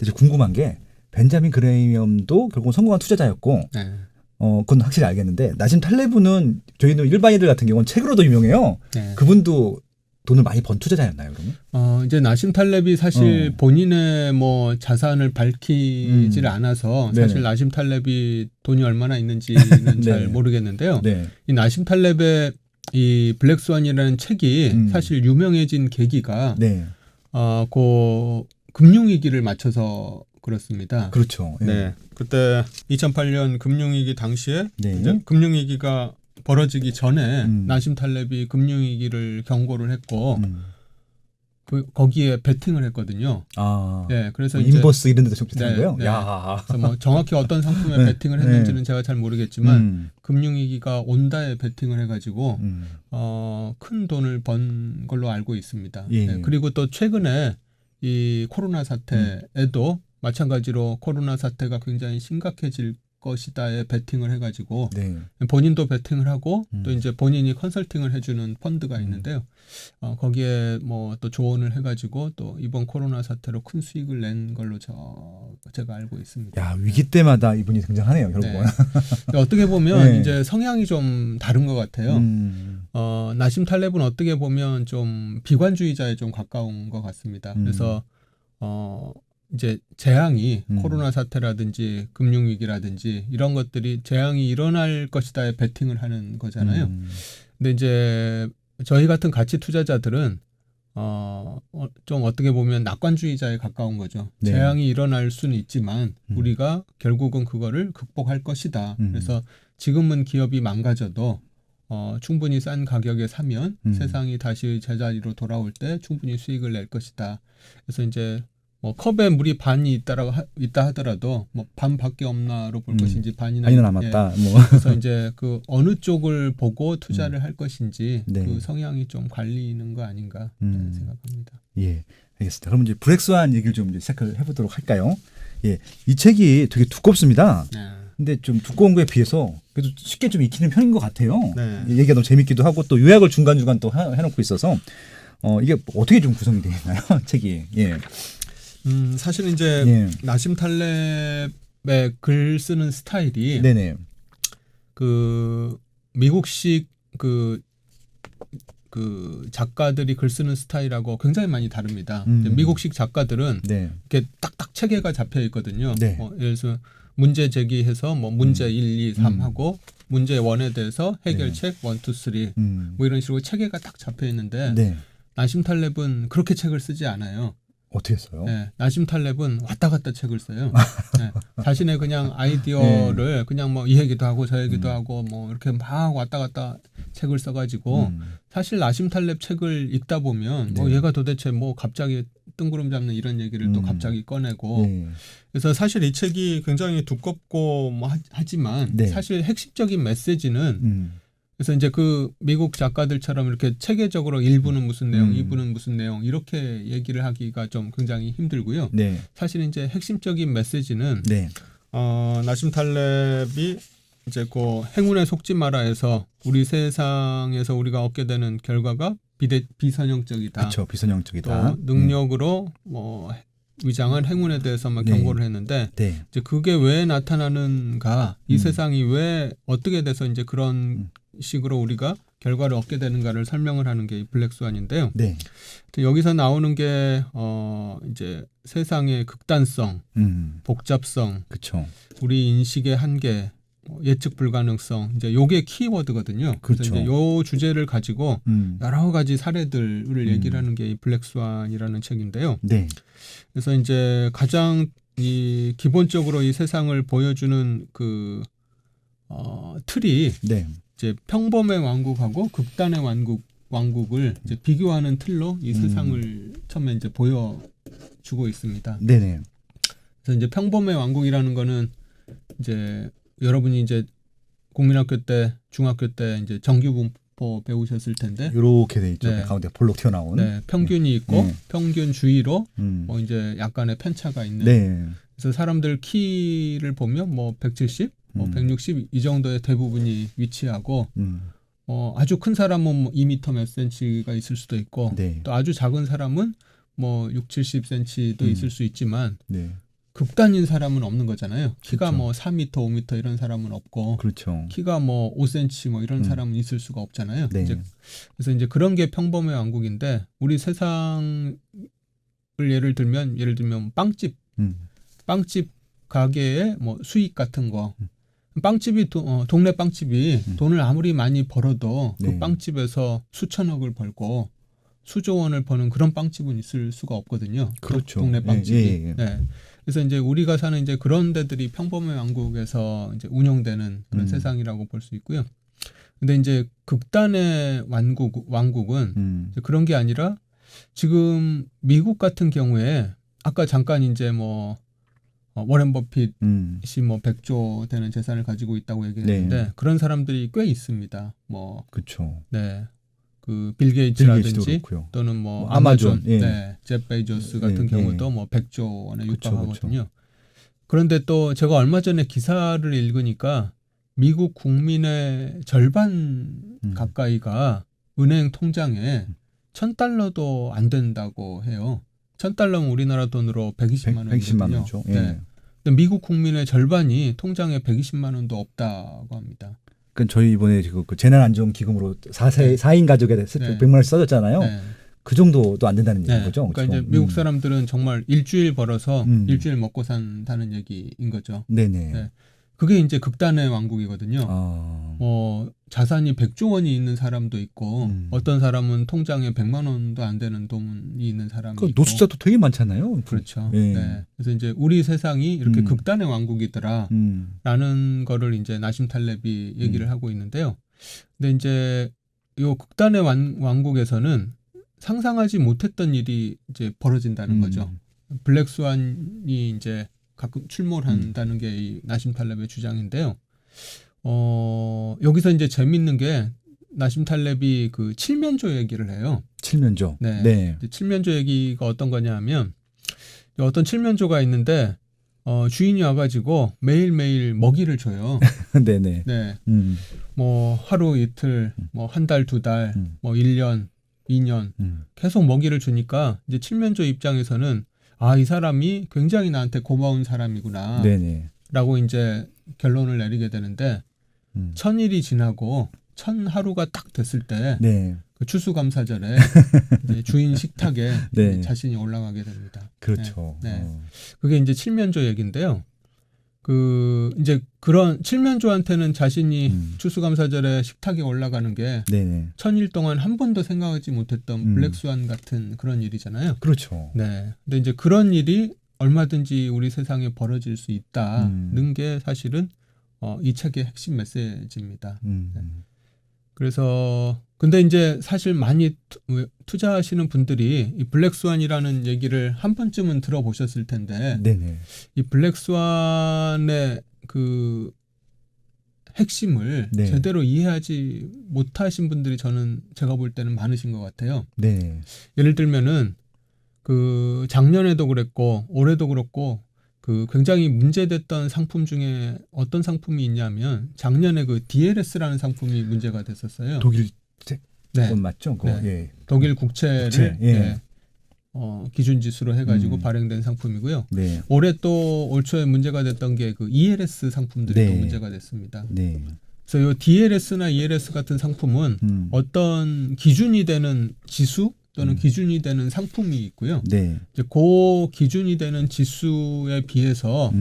근데 궁금한 게 벤자민 그레이엄도 결국은 성공한 투자자였고 네. 그건 확실히 알겠는데 나심 탈레브는 저희는 일반인들 같은 경우는 책으로도 유명해요. 네. 그분도 돈을 많이 번 투자자였나요, 그러면? 이제 나심 탈렙이 사실 본인의 뭐 자산을 밝히질 않아서 사실 네네. 나심 탈렙이 돈이 얼마나 있는지는 잘 네. 모르겠는데요. 네. 이 나심 탈렙의 이 블랙스완이라는 책이 사실 유명해진 계기가 네. 그 금융위기를 맞춰서 그렇습니다. 그렇죠. 예. 네. 그때 2008년 금융위기 당시에 네. 이제 금융위기가 벌어지기 전에 나심 탈렙이 금융위기를 경고를 했고 거기에 베팅을 했거든요. 아. 네, 그래서 뭐 이제 인버스 이런 데도 비슷한 네, 거예요? 네. 야. 그래서 뭐 정확히 어떤 상품에 네. 베팅을 했는지는 제가 잘 모르겠지만 금융위기가 온다에 베팅을 해가지고 큰 돈을 번 걸로 알고 있습니다. 예. 네, 그리고 또 최근에 이 코로나 사태에도 마찬가지로 코로나 사태가 굉장히 심각해질 것이다에 베팅을 해가지고 네. 본인도 베팅을 하고 또 이제 본인이 컨설팅을 해주는 펀드가 있는데요. 거기에 뭐 또 조언을 해가지고 또 이번 코로나 사태로 큰 수익을 낸 걸로 제가 알고 있습니다. 야, 위기 때마다 이분이 등장하네요, 결국은. 네. 어떻게 보면 네. 이제 성향이 좀 다른 것 같아요. 나심 탈렙은 어떻게 보면 좀 비관주의자에 좀 가까운 것 같습니다. 그래서 이제 재앙이 코로나 사태라든지 금융위기라든지 이런 것들이 재앙이 일어날 것이다에 베팅을 하는 거잖아요. 근데 이제 저희 같은 가치 투자자들은 좀 어떻게 보면 낙관주의자에 가까운 거죠. 네. 재앙이 일어날 수는 있지만 우리가 결국은 그거를 극복할 것이다. 그래서 지금은 기업이 망가져도 충분히 싼 가격에 사면 세상이 다시 제자리로 돌아올 때 충분히 수익을 낼 것이다. 그래서 이제 뭐 컵에 물이 반이 있다 하더라도 뭐 반밖에 없나로 볼 것인지 반이나 남았다. 예. 뭐. 그래서 이제 그 어느 쪽을 보고 투자를 할 것인지 네. 그 성향이 좀 갈리는 거 아닌가 생각합니다. 예, 알겠습니다. 그럼 이제 블랙스완 얘기를 좀 이제 시작을 해보도록 할까요? 예, 이 책이 되게 두껍습니다. 네. 근데 좀 두꺼운 거에 비해서 그래도 쉽게 좀 익히는 편인 것 같아요. 네. 얘기가 너무 재밌기도 하고 또 요약을 중간중간 또 해놓고 있어서 이게 어떻게 좀 구성이 되어 있나요? 책이. 예. 사실 이제 예. 나심 탈렙의 글 쓰는 스타일이 네네. 그 미국식 그 작가들이 글 쓰는 스타일하고 굉장히 많이 다릅니다. 미국식 작가들은 네. 이렇게 딱딱 체계가 잡혀 있거든요. 네. 예를 들어서 문제 제기해서 뭐 문제 1, 2, 3 하고 문제 1에 대해서 해결책 1, 2, 3 뭐 이런 식으로 체계가 딱 잡혀 있는데 네. 나심 탈렙은 그렇게 책을 쓰지 않아요. 어떻게 써요? 네, 나심 탈렙은 왔다 갔다 책을 써요. 네, 자신의 그냥 아이디어를 그냥 뭐 이 얘기도 하고 저 얘기도 하고 뭐 이렇게 막 왔다 갔다 책을 써가지고 사실 나심 탈렙 책을 읽다 보면 뭐 얘가 도대체 뭐 갑자기 뜬구름 잡는 이런 얘기를 또 갑자기 꺼내고 그래서 사실 이 책이 굉장히 두껍고 뭐 하지만 네. 사실 핵심적인 메시지는 그래서 이제 그 미국 작가들처럼 이렇게 체계적으로 1부는 무슨 내용, 2부는 무슨 내용 이렇게 얘기를 하기가 좀 굉장히 힘들고요. 네. 사실 이제 핵심적인 메시지는 네. 나심 탈렙이 이제 그 행운에 속지 마라에서 우리 세상에서 우리가 얻게 되는 결과가 비선형적이다. 그렇죠. 비선형적이다. 또 능력으로 뭐 위장한 행운에 대해서만 경고를 했는데 네. 이제 그게 왜 나타나는가, 이 세상이 왜 어떻게 돼서 이제 그런 식으로 우리가 결과를 얻게 되는가를 설명을 하는 게 이 블랙스완인데요. 네. 여기서 나오는 게 이제 세상의 극단성, 복잡성, 그렇죠. 우리 인식의 한계, 예측 불가능성, 이제 요게 키워드거든요. 그래서 그렇죠. 이제 요 주제를 가지고 여러 가지 사례들을 얘기를 하는 게 이 블랙스완이라는 책인데요. 네. 그래서 이제 가장 이 기본적으로 이 세상을 보여주는 그 틀이 네. 이제 평범의 왕국하고 극단의 왕국을 이제 비교하는 틀로 이 세상을 처음에 이제 보여주고 있습니다. 네네. 그래서 이제 평범의 왕국이라는 거는 이제 여러분이 이제 국민학교 때, 중학교 때 이제 정규분포 배우셨을 텐데 이렇게 돼 있죠. 네. 가운데 볼록 튀어나온. 네, 평균이 있고 네. 평균 주위로 뭐 이제 약간의 편차가 있는. 네. 그래서 사람들 키를 보면 뭐 170, 뭐 160 이 정도의 대부분이 위치하고 아주 큰 사람은 뭐 2m 몇 센치가 있을 수도 있고 네. 또 아주 작은 사람은 뭐 6, 70cm도 있을 수 있지만 네. 극단인 사람은 없는 거잖아요. 키가 그렇죠. 뭐 4m, 5m 이런 사람은 없고 그렇죠. 키가 뭐 5cm 뭐 이런 사람은 있을 수가 없잖아요. 네. 그래서 이제 그런 게 평범의 왕국인데 우리 세상을 예를 들면 빵집 가게의 뭐 수익 같은 거 빵집이 동네 빵집이 돈을 아무리 많이 벌어도 그 네. 빵집에서 수천억을 벌고 수조 원을 버는 그런 빵집은 있을 수가 없거든요. 그렇죠. 동네 빵집이. 예. 네. 그래서 이제 우리가 사는 이제 그런 데들이 평범의 왕국에서 이제 운영되는 그런 세상이라고 볼 수 있고요. 근데 이제 극단의 왕국은 이제 그런 게 아니라 지금 미국 같은 경우에 아까 잠깐 이제 뭐 워렌 버핏이 뭐 100조 되는 재산을 가지고 있다고 얘기했는데 네. 그런 사람들이 꽤 있습니다. 뭐 그렇죠. 네. 그 빌 게이츠라든지 그렇고요. 또는 뭐 아마존, 예. 네, 제 베이조스 같은 예, 경우도 예. 뭐 100조 원에 그쵸, 육박하거든요. 그런데 또 제가 얼마 전에 기사를 읽으니까 미국 국민의 절반 가까이가 은행 통장에 $1,000도 안 된다고 해요. $1,000면 우리나라 돈으로 120만 원이거든요. 120만 원이죠. 예. 네. 근데 미국 국민의 절반이 통장에 120만 원도 없다고 합니다. 그러니까 저희 이번에 그 재난안전기금으로 4인 가족에 네. 100만 원씩 써줬잖아요. 네. 그 정도도 안 된다는 얘기인 거죠. 그러니까 지금. 이제 미국 사람들은 정말 일주일 벌어서 일주일 먹고 산다는 얘기인 거죠. 네네. 네. 그게 이제 극단의 왕국이거든요. 자산이 100조 원이 있는 사람도 있고 어떤 사람은 통장에 100만 원도 안 되는 돈이 있는 사람이 그 있고. 노숙자도 되게 많잖아요. 그렇죠. 예. 네. 그래서 이제 우리 세상이 이렇게 극단의 왕국이더라라는 거를 이제 나심 탈렙이 얘기를 하고 있는데요. 근데 이제 요 극단의 왕국에서는 상상하지 못했던 일이 이제 벌어진다는 거죠. 블랙스완이 이제 가끔 출몰한다는 게 이 나심 탈렙의 주장인데요. 여기서 이제 재밌는 게 나심 탈렙이 그 칠면조 얘기를 해요. 칠면조. 네. 네. 칠면조 얘기가 어떤 거냐면 어떤 칠면조가 있는데 주인이 와가지고 매일매일 먹이를 줘요. 네네. 네. 뭐 하루 이틀, 뭐 한 달, 두 달, 뭐 1년, 2년 계속 먹이를 주니까 이제 칠면조 입장에서는 이 사람이 굉장히 나한테 고마운 사람이구나. 네네. 라고 이제 결론을 내리게 되는데 1000일이 지나고 1000하루가 딱 됐을 때 네. 그 추수감사절에 이제 주인 식탁에 네. 자신이 올라가게 됩니다. 그렇죠. 네. 그게 이제 칠면조 얘기인데요. 그 이제 그런 칠면조한테는 자신이 추수감사절에 식탁에 올라가는 게 네네. 1000일 동안 한 번도 생각하지 못했던 블랙스완 같은 그런 일이잖아요. 그렇죠. 네. 근데 이제 그런 일이 얼마든지 우리 세상에 벌어질 수 있다는 게 사실은 이 책의 핵심 메시지입니다. 네. 그래서 근데 이제 사실 많이 투자하시는 분들이 이 블랙스완이라는 얘기를 한 번쯤은 들어보셨을 텐데 네네. 이 블랙스완의 그 핵심을 네. 제대로 이해하지 못하신 분들이 제가 볼 때는 많으신 것 같아요. 네. 예를 들면은 그 작년에도 그랬고 올해도 그렇고 그 굉장히 문제됐던 상품 중에 어떤 상품이 있냐면 작년에 그 DLS라는 상품이 문제가 됐었어요. 독일 네. 건 맞죠? 그거. 네. 예. 독일 국채를 국채, 예. 기준 지수로 해가지고 발행된 상품이고요. 네. 올해 또 올 초에 문제가 됐던 게 그 ELS 상품들이 네. 또 문제가 됐습니다. 네. 그래서 이 DLS나 ELS 같은 상품은 어떤 기준이 되는 지수 또는 기준이 되는 상품이 있고요. 네. 이제 그 기준이 되는 지수에 비해서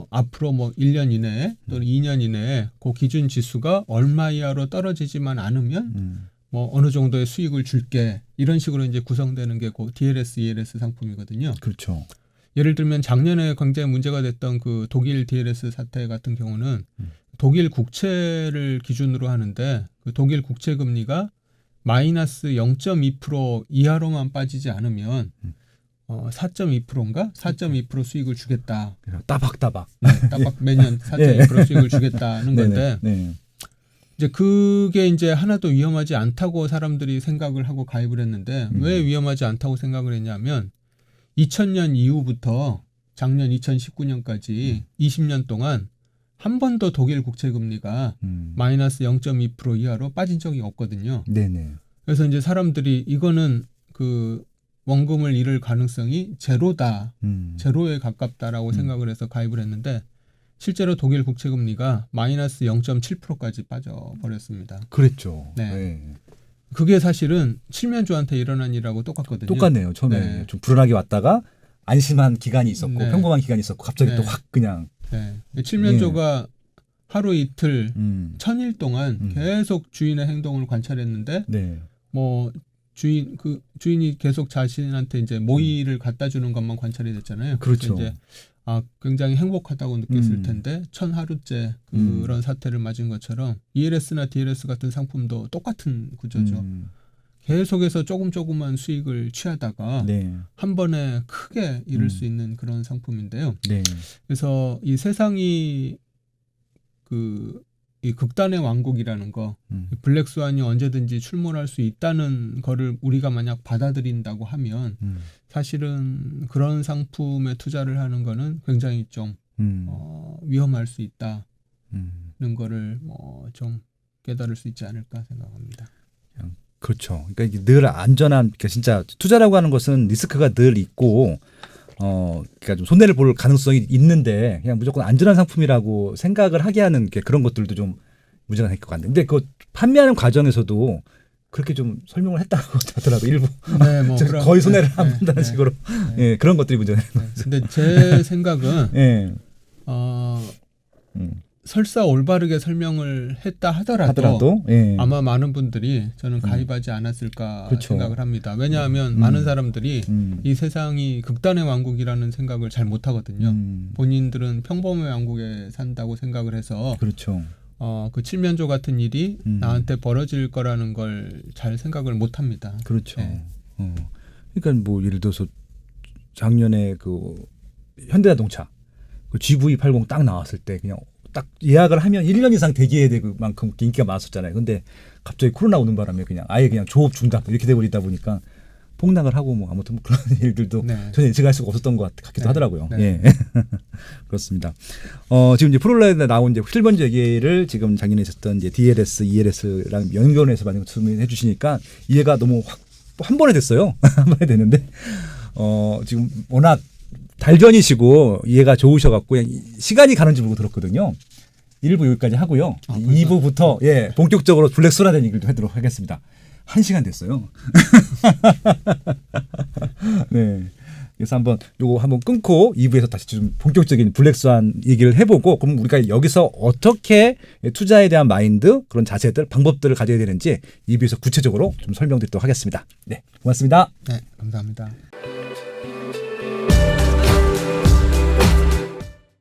앞으로 뭐 1년 이내에 또는 2년 이내에 그 기준 지수가 얼마 이하로 떨어지지만 않으면 뭐 어느 정도의 수익을 줄게 이런 식으로 이제 구성되는 게 그 DLS, ELS 상품이거든요. 그렇죠. 예를 들면 작년에 굉장히 문제가 됐던 그 독일 DLS 사태 같은 경우는 독일 국채를 기준으로 하는데 그 독일 국채 금리가 마이너스 0.2% 이하로만 빠지지 않으면 4.2%인가? 4.2% 수익을 주겠다. 따박따박. 네, 따박 매년 4.2% 수익을 주겠다는 건데 네. 이제 그게 이제 하나도 위험하지 않다고 사람들이 생각을 하고 가입을 했는데 왜 위험하지 않다고 생각을 했냐면 2000년 이후부터 작년 2019년까지 20년 동안 한 번도 독일 국채 금리가 마이너스 0.2% 이하로 빠진 적이 없거든요. 네네. 그래서 이제 사람들이 이거는 그 원금을 잃을 가능성이 제로다. 음. 제로에 가깝다라고 생각을 해서 가입을 했는데 실제로 독일 국채 금리가 마이너스 0.7%까지 빠져버렸습니다. 그랬죠. 네. 네. 그게 사실은 칠면조한테 일어난 일하고 똑같거든요. 똑같네요. 처음에 네. 좀 불안하게 왔다가 안심한 기간이 있었고 네. 평범한 기간이 있었고 갑자기 네. 또 확 그냥 네. 칠면조가 하루 이틀 음. 1000일 동안 계속 주인의 행동을 관찰했는데 네. 뭐 주인이 계속 자신한테 이제 모이를 갖다 주는 것만 관찰이 됐잖아요. 그렇죠. 그래서 이제 굉장히 행복하다고 느꼈을 텐데 1000하루째 그런 사태를 맞은 것처럼 ELS나 DLS 같은 상품도 똑같은 구조죠. 계속해서 조금만 수익을 취하다가 네. 한 번에 크게 잃을 수 있는 그런 상품인데요. 네. 그래서 이 세상이 이 극단의 왕국이라는 거, 블랙스완이 언제든지 출몰할 수 있다는 거를 우리가 만약 받아들인다고 하면 사실은 그런 상품에 투자를 하는 거는 굉장히 좀 위험할 수 있다는 거를 좀 깨달을 수 있지 않을까 생각합니다. 그렇죠. 그러니까 이게 늘 안전한, 그러니까 진짜 투자라고 하는 것은 리스크가 늘 있고, 그러니까 좀 손해를 볼 가능성이 있는데 그냥 무조건 안전한 상품이라고 생각을 하게 하는 그런 것들도 좀 문제가 될 것 같네요. 근데 그 판매하는 과정에서도 그렇게 좀 설명을 했다고 하더라도 일부 네, 뭐 거의 손해를 안 본다는 식으로 예, 그런 것들이 문제가 되는 거죠. 근데 제 생각은 예. 설사 올바르게 설명을 했다 하더라도 예. 아마 많은 분들이 저는 가입하지 않았을까 그렇죠. 생각을 합니다. 왜냐하면 많은 사람들이 이 세상이 극단의 왕국이라는 생각을 잘 못하거든요. 본인들은 평범의 왕국에 산다고 생각을 해서 그렇죠. 그 칠면조 같은 일이 나한테 벌어질 거라는 걸 잘 생각을 못합니다. 그렇죠. 네. 그러니까 뭐 예를 들어서 작년에 그 현대자동차 그 GV80 딱 나왔을 때 그냥 딱 예약을 하면 1년 이상 대기해야 될 만큼 인기가 많았었잖아요. 근데 갑자기 코로나 오는 바람에 그냥 아예 그냥 조업 중단 이렇게 돼버리다 보니까 폭락을 하고 뭐 아무튼 그런 일들도 전혀 예측할 수가 없었던 것 같기도 하더라고요. 네. 예. 그렇습니다. 지금 이제 프롤라이드에 나온 이제 실버니즈 얘기를 지금 작년에 있었던 이제 DLS, ELS랑 연결해서 많이 설명해 주시니까 이해가 너무 확 한 번에 됐어요. 한 번에 됐는데 지금 워낙 달변이시고 이해가 좋으셔갖고 그냥 시간이 가는 줄 모르고 들었거든요. 1부 여기까지 하고요. 2부부터 예 본격적으로 블랙스완에 얘기를 하도록 하겠습니다. 1시간 됐어요. 네. 그래서 요거 한번 끊고 2부에서 다시 좀 본격적인 블랙스완 얘기를 해보고 그럼 우리가 여기서 어떻게 투자에 대한 마인드 그런 자세들 방법들을 가져야 되는지 2부에서 구체적으로 좀 설명드리도록 하겠습니다. 네, 고맙습니다. 네, 감사합니다.